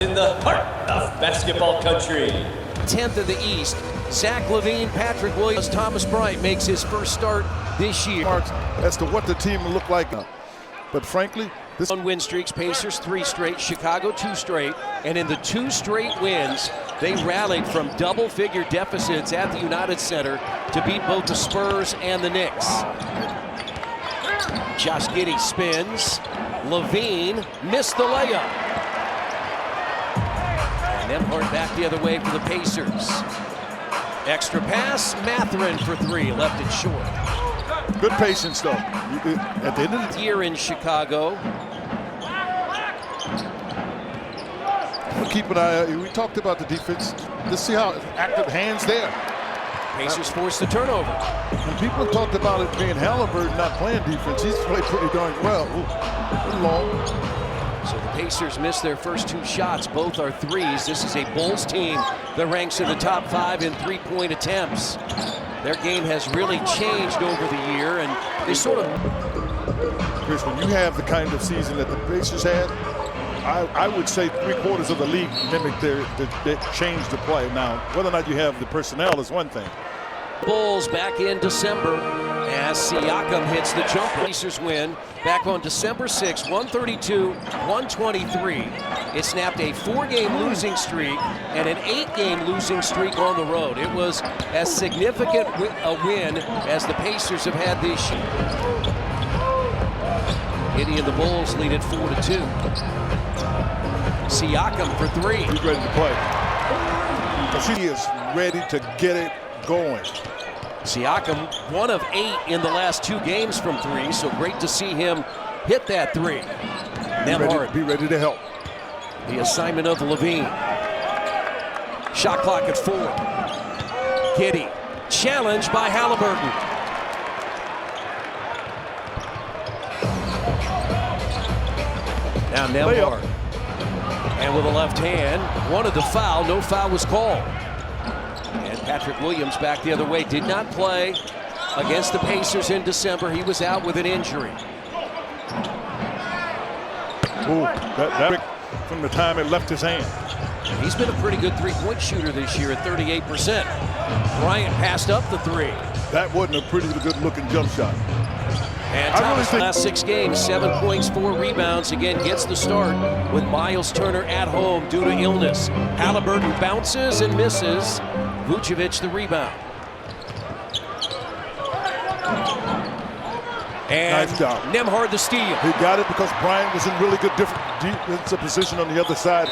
In the heart of basketball country. 10th in the East. Zach LaVine, Patrick Williams, Thomas Bryant makes his first start this year. As to what the team will look like. But frankly, this on win streaks, Pacers 3 straight, Chicago 2 straight, and in the 2 straight wins, they rallied from double-figure deficits at the United Center to beat both the Spurs and the Knicks. Josh Giddey spins. LaVine missed the layup. And Nembhard back the other way for the Pacers. Extra pass, Mathurin for 3, left it short. good patience, though. At the end of the year in Chicago. We'll keep an eye out. We talked about the defense. Let's see how active hands there. Pacers forced the turnover. And people have talked about it being Halliburton not playing defense. He's played pretty darn well. Ooh, long. So the Pacers missed their first 2 shots. Both are threes. This is a Bulls team that ranks in the top 5 in three-point attempts. Their game has really changed over the year, and they sort of... Chris, when you have the kind of season that the Pacers had, I would say 3/4 of the league mimic that changed the play. Now, whether or not you have the personnel is one thing. Bulls back in December as Siakam hits the jumper. Pacers win back on December 6, 132-123. It snapped a 4-game losing streak and an 8-game losing streak on the road. It was as significant a win as the Pacers have had this year. Giddey and the Bulls lead it 4-2. Siakam for 3. He's ready to play. He is ready to get it going. Siakam 1 of 8 in the last 2 games from 3, so great to see him hit that 3. Nembhard. Be ready to help. The assignment of LaVine. Shot clock at 4. Giddey challenged by Halliburton. Now Nembhard. And with a left hand, wanted the foul. No foul was called. And Patrick Williams back the other way. Did not play against the Pacers in December. He was out with an injury. Ooh, that from the time it left his hand. He's been a pretty good three-point shooter this year at 38%. Bryant passed up the 3. That wasn't a pretty good-looking jump shot. And Thomas, last 6 games, 7 points, 4 rebounds. Again, gets the start with Miles Turner at home due to illness. Halliburton bounces and misses. Vucevic the rebound. And nice job. Nembhard the steal. He got it because Bryant was in really good defensive position on the other side,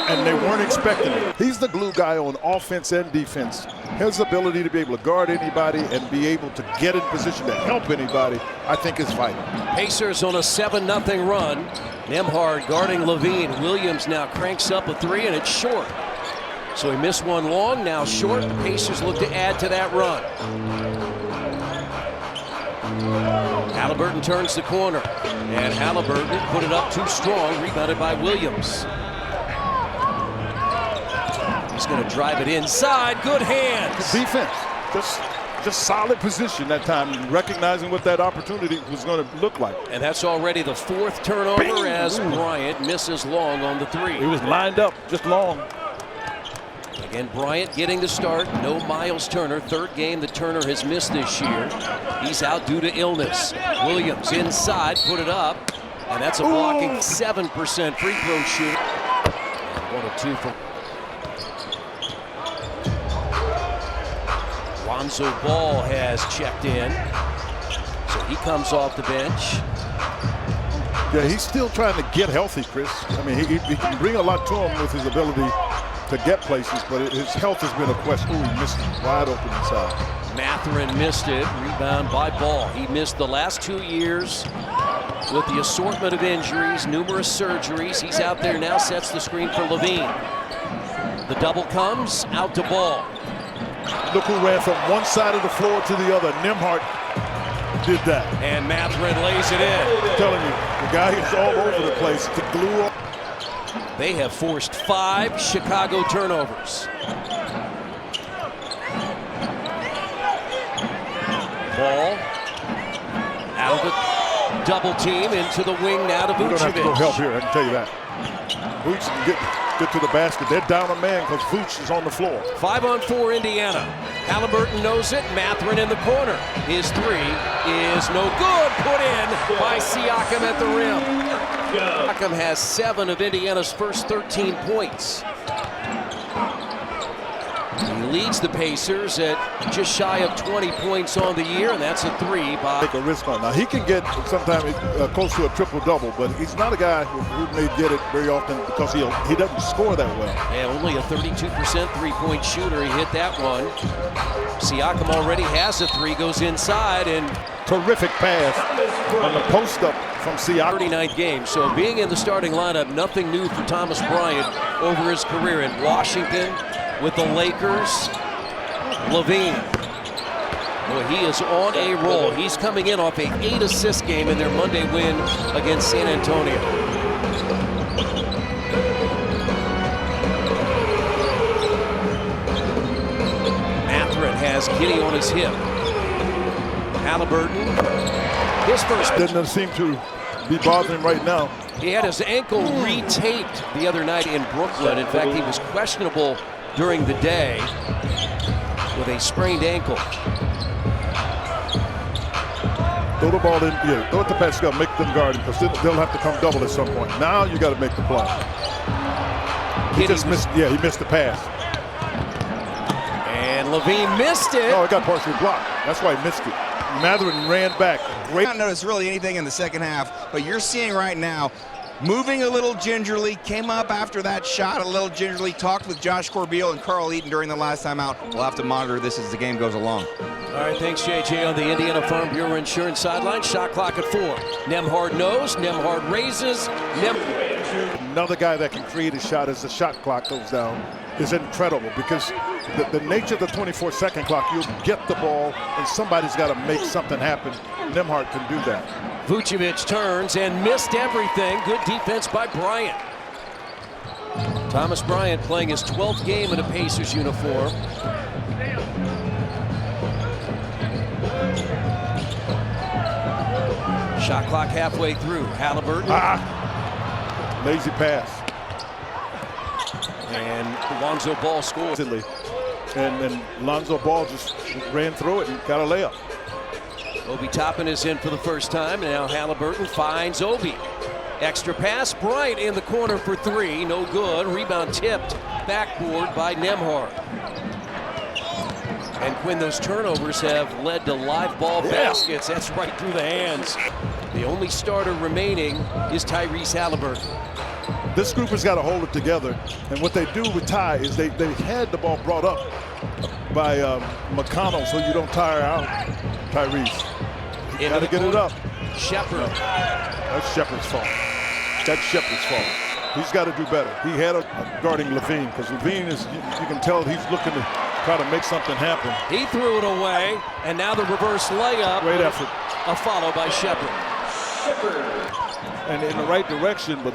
and they weren't expecting it. He's the glue guy on offense and defense. His ability to be able to guard anybody and be able to get in position to help anybody, I think, is vital. Pacers on a 7-0 run. Nembhard guarding LaVine. Williams now cranks up a 3, and it's short. So he missed one long, now short. The Pacers look to add to that run. Halliburton turns the corner, and Halliburton put it up too strong, rebounded by Williams. He's going to drive it inside. Good hands. Defense, just solid position that time, recognizing what that opportunity was going to look like. And that's already the 4th turnover as Bryant misses long on the 3. He was lined up just long. Again, Bryant getting the start. No Miles Turner. 3rd game that Turner has missed this year. He's out due to illness. Williams inside, put it up. And that's a blocking 7% free throw shoot. And 1 of 2 for Lonzo Ball has checked in. So he comes off the bench. Yeah, he's still trying to get healthy, Chris. I mean, he can bring a lot to him with his ability to get places, but his health has been a question. Ooh, he missed it wide open inside. Mathurin missed it. Rebound by Ball. He missed the last 2 years with the assortment of injuries, numerous surgeries. He's out there now, sets the screen for LaVine. The double comes out to Ball. Look who ran from one side of the floor to the other. Nembhard did that. And Mathurin lays it in. I'm telling you, the guy is all over the place to glue up. They have forced 5 Chicago turnovers. Ball out of the double team into the wing now to Vucevic. We're going to have to go help here, I can tell you that. Vucevic get to the basket. They're down a man because Vooch is on the floor. 5-on-4 Indiana. Halliburton knows it. Mathurin in the corner. His three is no good. Put in by Siakam at the rim. Siakam has 7 of Indiana's first 13 points. He leads the Pacers at just shy of 20 points on the year, and that's a 3 by... Take a risk on. Now, he can get sometimes close to a triple-double, but he's not a guy who may get it very often because he doesn't score that well. Yeah, only a 32% three-point shooter. He hit that one. Siakam already has a 3, goes inside, and... Terrific pass on the post-up from Siakam. 39th game, so being in the starting lineup, nothing new for Thomas Bryant over his career in Washington, with the Lakers. Levine. Well, he is on a roll. He's coming in off a 8-assist game in their Monday win against San Antonio. Mathurin has Giddey on his hip. Halliburton, his first. Doesn't seem to be bothering right now. He had his ankle retaped the other night in Brooklyn. In fact, he was questionable during the day with a sprained ankle. Throw the ball in, yeah, throw it to Pascal, make them guard him because they'll have to come double at some point. Now you got to make the play. He just missed, yeah, he missed the pass. And Levine missed it. Oh, it got partially blocked. That's why he missed it. Mathurin ran back. Great. I don't notice really anything in the second half, but you're seeing right now, moving a little gingerly, came up after that shot a little gingerly, talked with Josh Corbeil and Carl Eaton during the last time out. We'll have to monitor this as the game goes along. All right, thanks, JJ, on the Indiana Farm Bureau Insurance sideline. Shot clock at 4. Nembhard knows, Nembhard raises. Another guy that can create a shot as the shot clock goes down is incredible because the nature of the 24-second clock, you'll get the ball and somebody's got to make something happen. Nembhard can do that. Vucevic turns and missed everything. Good defense by Bryant. Thomas Bryant playing his 12th game in a Pacers uniform. Shot clock halfway through. Halliburton. Lazy pass. And Lonzo Ball scores. And Lonzo Ball just ran through it and got a layup. Obi Toppin is in for the first time. Now Halliburton finds Obi. Extra pass. Bryant in the corner for 3. No good. Rebound tipped. Backboard by Nembhard. And Quinn, those turnovers have led to live ball baskets. That's right through the hands. The only starter remaining is Tyrese Halliburton. This group has got to hold it together. And what they do with Ty is they had the ball brought up by McConnell so you don't tire out Tyrese. You got to get it up. Shepherd. That's Shepherd's fault. That's Shepherd's fault. He's got to do better. He had a guarding Levine because Levine is, you can tell he's looking to try to make something happen. He threw it away, and now the reverse layup. Great effort. A follow by Shepherd. And in the right direction, but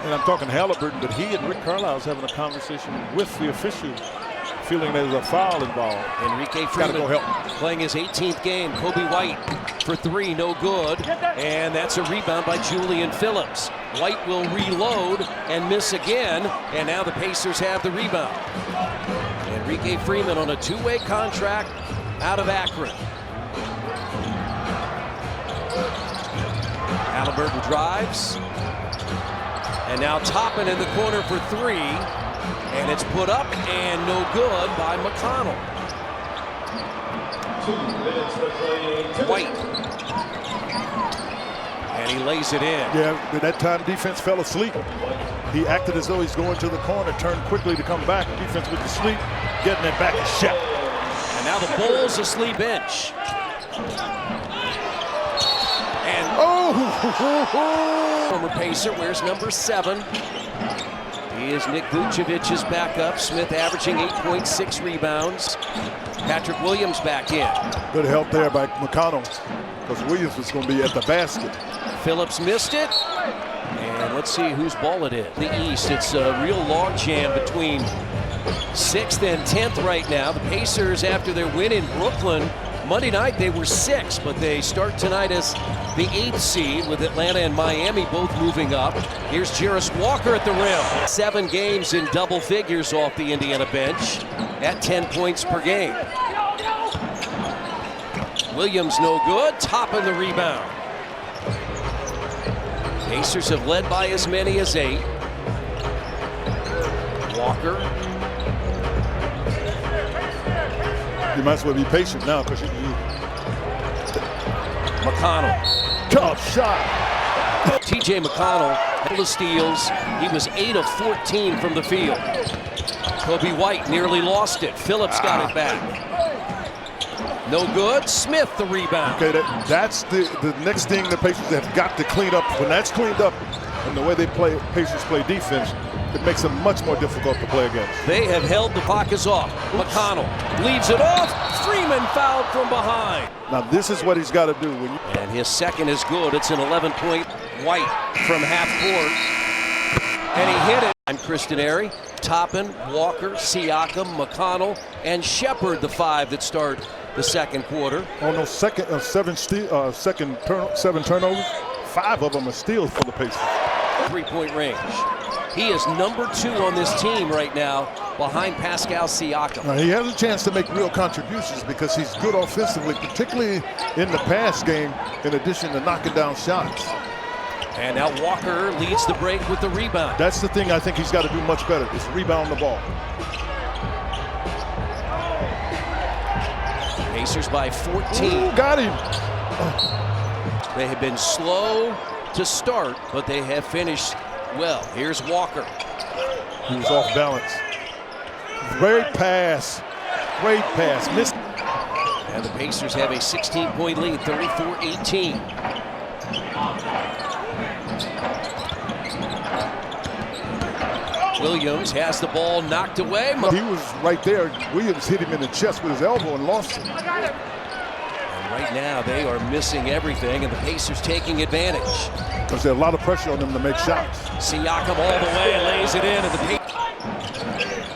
and I'm talking Halliburton, but he and Rick Carlisle's having a conversation with the official, feeling there's a foul involved. Enrique Freeman go help. playing his 18th game. Kobe White for 3, no good. And that's a rebound by Julian Phillips. White will reload and miss again, and now the Pacers have the rebound. Enrique Freeman on a 2-way contract out of Akron. Halliburton drives. And now Toppin in the corner for 3. And it's put up and no good by McConnell. 2 minutes to play. White. And he lays it in. Yeah, but that time defense fell asleep. He acted as though he's going to the corner, turned quickly to come back. Defense with the sleep, getting it back to Shep. And now the Bulls asleep bench. And former Pacer wears number 7. He is Nick Vucevic's backup. Smith averaging 8.6 rebounds. Patrick Williams back in. Good help there by McConnell because Williams was going to be at the basket. Phillips missed it. And let's see whose ball it is. The East, it's a real log jam between 6th and 10th right now. The Pacers, after their win in Brooklyn, Monday night they were 6, but they start tonight as the 8th seed with Atlanta and Miami both moving up. Here's Jarris Walker at the rim. 7 games in double figures off the Indiana bench at 10 points per game. Williams no good, Toppin the rebound. Pacers have led by as many as 8. Walker. You might as well be patient now because you McConnell. tough shot. TJ McConnell, couple of steals. He was 8 of 14 from the field. Kobe White nearly lost it. Phillips got it back. No good. Smith the rebound. Okay, that's the next thing the Pacers have got to clean up. When that's cleaned up, and the way they play, Pacers play defense, it makes them much more difficult to play against. They have held the pockets off. McConnell leaves it off. Freeman fouled from behind. Now this is what he's got to do. And his second is good. It's an 11-point White from half court. And he hit it. I'm Kristen Airy, Toppin, Walker, Siakam, McConnell, and Shepard, the 5 that start the second quarter. On those seven turnovers, 5 of them are steals for the Pacers. 3-point range. He is number 2 on this team right now, behind Pascal Siakam. Now, he has a chance to make real contributions because he's good offensively, particularly in the pass game, in addition to knocking down shots. And now Walker leads the break with the rebound. That's the thing I think he's got to do much better, is rebound the ball. Pacers by 14. Ooh, got him. They have been slow to start, but they have finished well. Here's Walker. He was off balance. Great pass. Great pass. Missed. And the Pacers have a 16-point lead, 34-18. Williams has the ball knocked away. He was right there. Williams hit him in the chest with his elbow and lost it. And right now they are missing everything, and the Pacers taking advantage. Because there's a lot of pressure on them to make shots. Siakam all the way, lays it in, and the Pacers.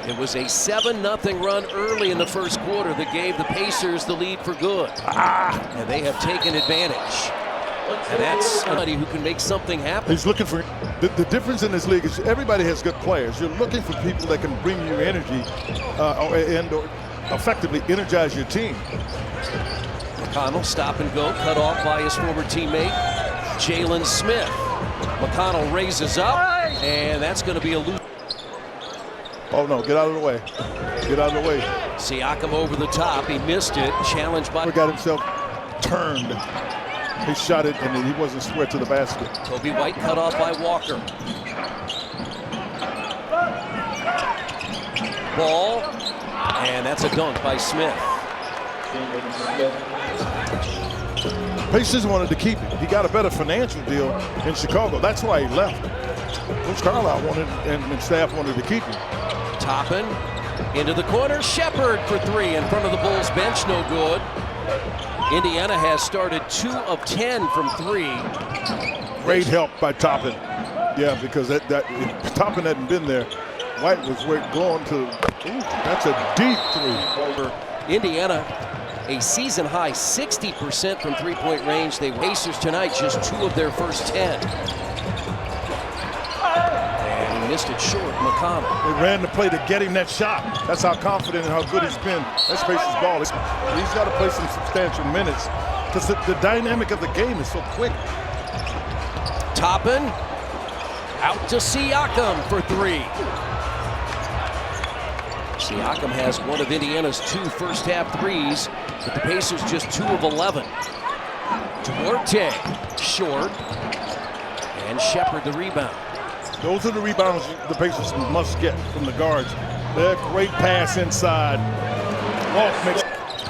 It was a 7-0 run early in the first quarter that gave the Pacers the lead for good. And they have taken advantage. And that's somebody who can make something happen. He's looking for the difference in this league is everybody has good players. You're looking for people that can bring you energy and effectively energize your team. McConnell stop and go, cut off by his former teammate Jalen Smith. McConnell raises up, and that's going to be a loose. Oh no, get out of the way. Get out of the way. Siakam over the top, he missed it, challenged by. He got himself turned. He shot it and he wasn't square to the basket. Kobe White cut off by Walker. Ball, and that's a dunk by Smith. Pacers wanted to keep him. He got a better financial deal in Chicago. That's why he left. Coach Carlisle wanted and staff wanted to keep him. Toppin into the corner. Shepard for 3 in front of the Bulls bench. No good. Indiana has started 2 of 10 from 3. Great help by Toppin. Yeah, because if Toppin hadn't been there, White was going to. Ooh, that's a deep 3. Indiana, a season high 60% from 3-point range. They Pacers tonight just 2 of their first 10. And he missed it short. McConnell. They ran the play to get him that shot. That's how confident and how good he's been. That's Pacers ball. He's got to play some substantial minutes because the dynamic of the game is so quick. Toppin out to Siakam for 3. Siakam has one of Indiana's 2 first-half threes, but the Pacers just 2 of 11. Duarte short, and Shepard the rebound. Those are the rebounds the Pacers must get from the guards. That great pass inside.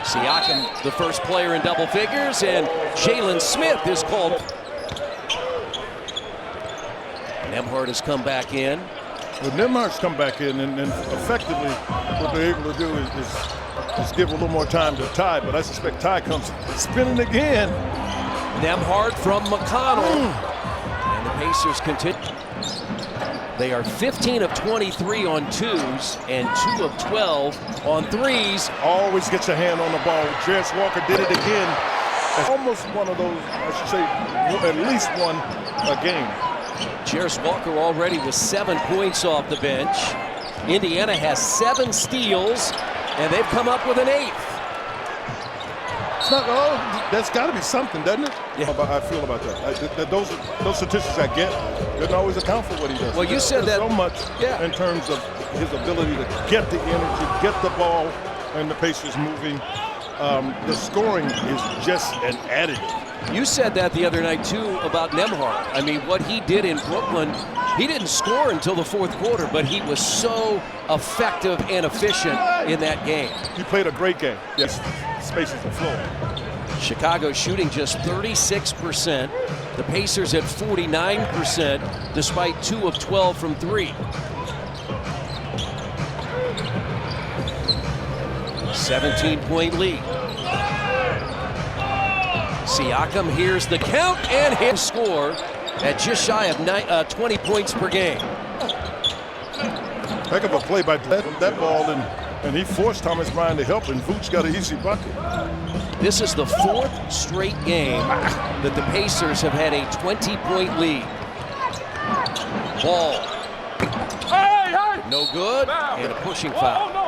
Siakam, the first player in double figures, and Jalen Smith is called. Nembhard has come back in. Well, Nembhard's come back in, and effectively what they're able to do is give a little more time to Ty, but I suspect Ty comes spinning again. Nembhard from McConnell. And the Pacers continue. They are 15 of 23 on twos and 2 of 12 on threes. Always get your hand on the ball. Jarris Walker did it again. It's almost one of those, I should say, at least one a game. Jarris Walker already with 7 points off the bench. Indiana has 7 steals, and they've come up with an 8th. It's not, that's got to be something, doesn't it? Yeah. I feel about that. Those statistics I get didn't always account for what he does. Well, you said that so much yeah. in terms of his ability to get the energy, get the ball, and the Pacers moving. The scoring is just an additive. You said that the other night, too, about Nembhard. I mean, what he did in Brooklyn, he didn't score until the 4th quarter, but he was so effective and efficient in that game. He played a great game. Yes, spaces are flowing. Chicago shooting just 36%. The Pacers at 49%, despite 2 of 12 from 3. 17-point lead. Siakam hears the count and hit score at just shy of 20 points per game. Heck of a play by that ball, and he forced Thomas Bryant to help, and Vooch got an easy bucket. This is the 4th straight game that the Pacers have had a 20-point lead. Ball. No good, and a pushing foul.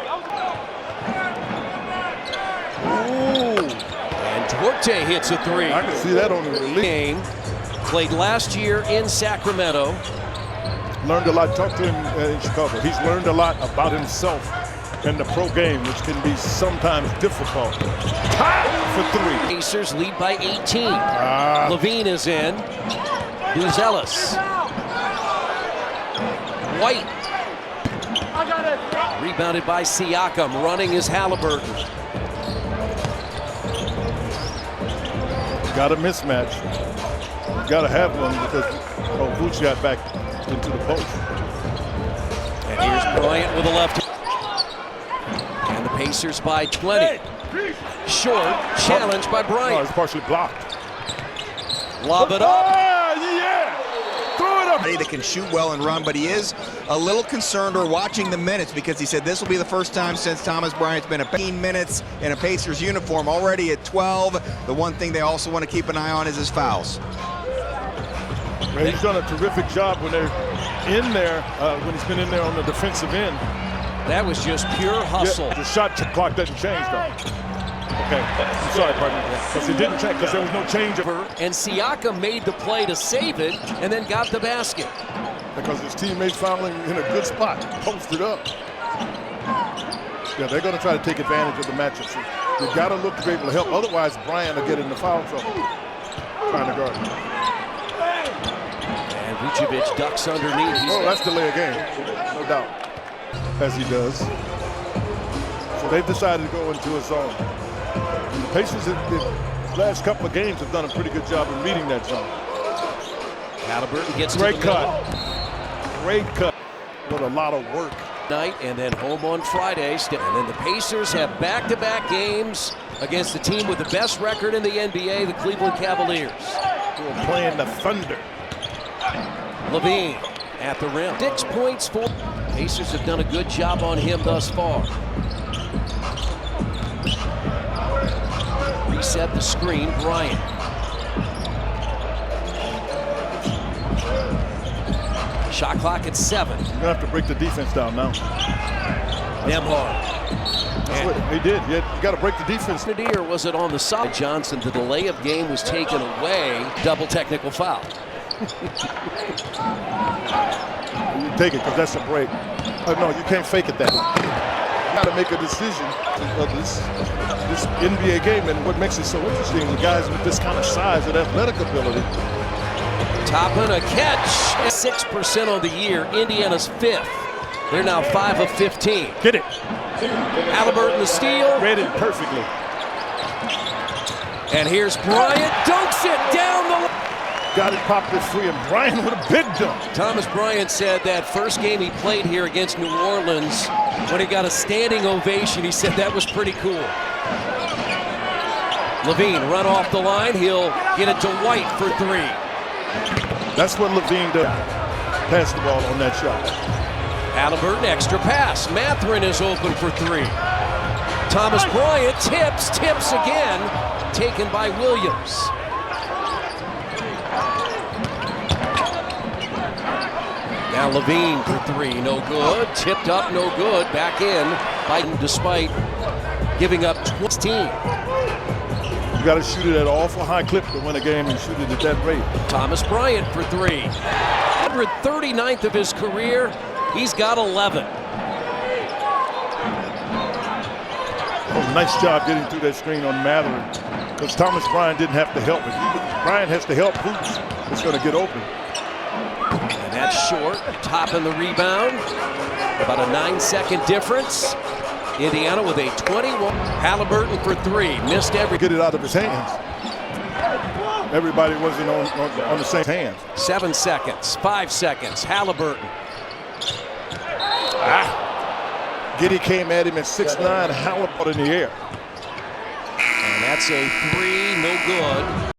Ooh, and Duarte hits a 3. I can see that on the release. Game played last year in Sacramento. Learned a lot. Talked to him in Chicago. He's learned a lot about himself in the pro game, which can be sometimes difficult. For 3. Pacers lead by 18. Levine is in. Buzelis. White. Rebounded by Siakam. Running is Halliburton. Got a mismatch. Got to have one because Vooch got back into the post. And here's Bryant with a left. And the Pacers by 20. Short challenge by Bryant. Oh, it's partially blocked. Lob it up. Yeah! Throw it up. That can shoot well and run, but he is a little concerned or watching the minutes because he said this will be the first time since Thomas Bryant's been 15 minutes in a Pacers uniform, already at 12. The one thing they also want to keep an eye on is his fouls. Man, he's done a terrific job when they're in there, when he's been in there on the defensive end. That was just pure hustle. Yeah, the shot clock doesn't change, though. Okay, sorry, partner, because it didn't change because there was no change of her. And Siakam made the play to save it and then got the basket. Because his teammates found him in a good spot, posted up. Yeah, they're going to try to take advantage of the matchup. So you got to look to be able to help. Otherwise, Bryant will get into foul trouble trying to guard him. And Vucevic ducks underneath. That's delay a game, no doubt, as he does. So they've decided to go into a zone. And the Pacers, the last couple of games, have done a pretty good job of reading that zone. Halliburton gets Great to the cut. Great cut. With a lot of work. Night and then home on Friday. And then the Pacers have back-to-back games against the team with the best record in the NBA, the Cleveland Cavaliers. Who are playing the Thunder. Levine at the rim. 6 points for. Pacers have done a good job on him thus far. Reset the screen, Bryant. Shot clock at 7. You're going to have to break the defense down now. Nembhard. That's what he did. You got to break the defense. Or was it on the side? Johnson, the delay of game was taken away. Double technical foul. You take it because that's a break. No, you can't fake it that way. You got to make a decision of this NBA game, and what makes it so interesting, the guys with this kind of size and athletic ability. Toppin, a catch. 6% on the year. Indiana's 5th. They're now 5 of 15. Get it. Halliburton the steal. Read it perfectly. And here's Bryant. Dunks it down the line. Got it popped it free, and Bryant with a big dunk. Thomas Bryant said that first game he played here against New Orleans, when he got a standing ovation, he said that was pretty cool. Levine run off the line. He'll get it to White for 3. That's what Levine does. pass the ball on that shot. Halliburton, extra pass. Mathurin is open for three. Thomas Bryant tips again. Taken by Williams. Now Levine for three, no good. Tipped up, no good. Back in, Biden despite giving up 16. You got to shoot it at an awful high clip to win a game and shoot it at that rate. Thomas Bryant for three. 139th of his career. He's got 11. Oh, nice job getting through that screen on Mathurin, because Thomas Bryant didn't have to help it. Bryant has to help Hoops. It's going to get open. And that's short. Topping the rebound. About a 9-second difference. Indiana with a 21. Halliburton for three. Missed every. Get it out of his hands. Everybody wasn't on the same hands. 7 seconds. 5 seconds. Halliburton. Giddey came at him at 6'9", Halliburton in the air. And that's a three. No good.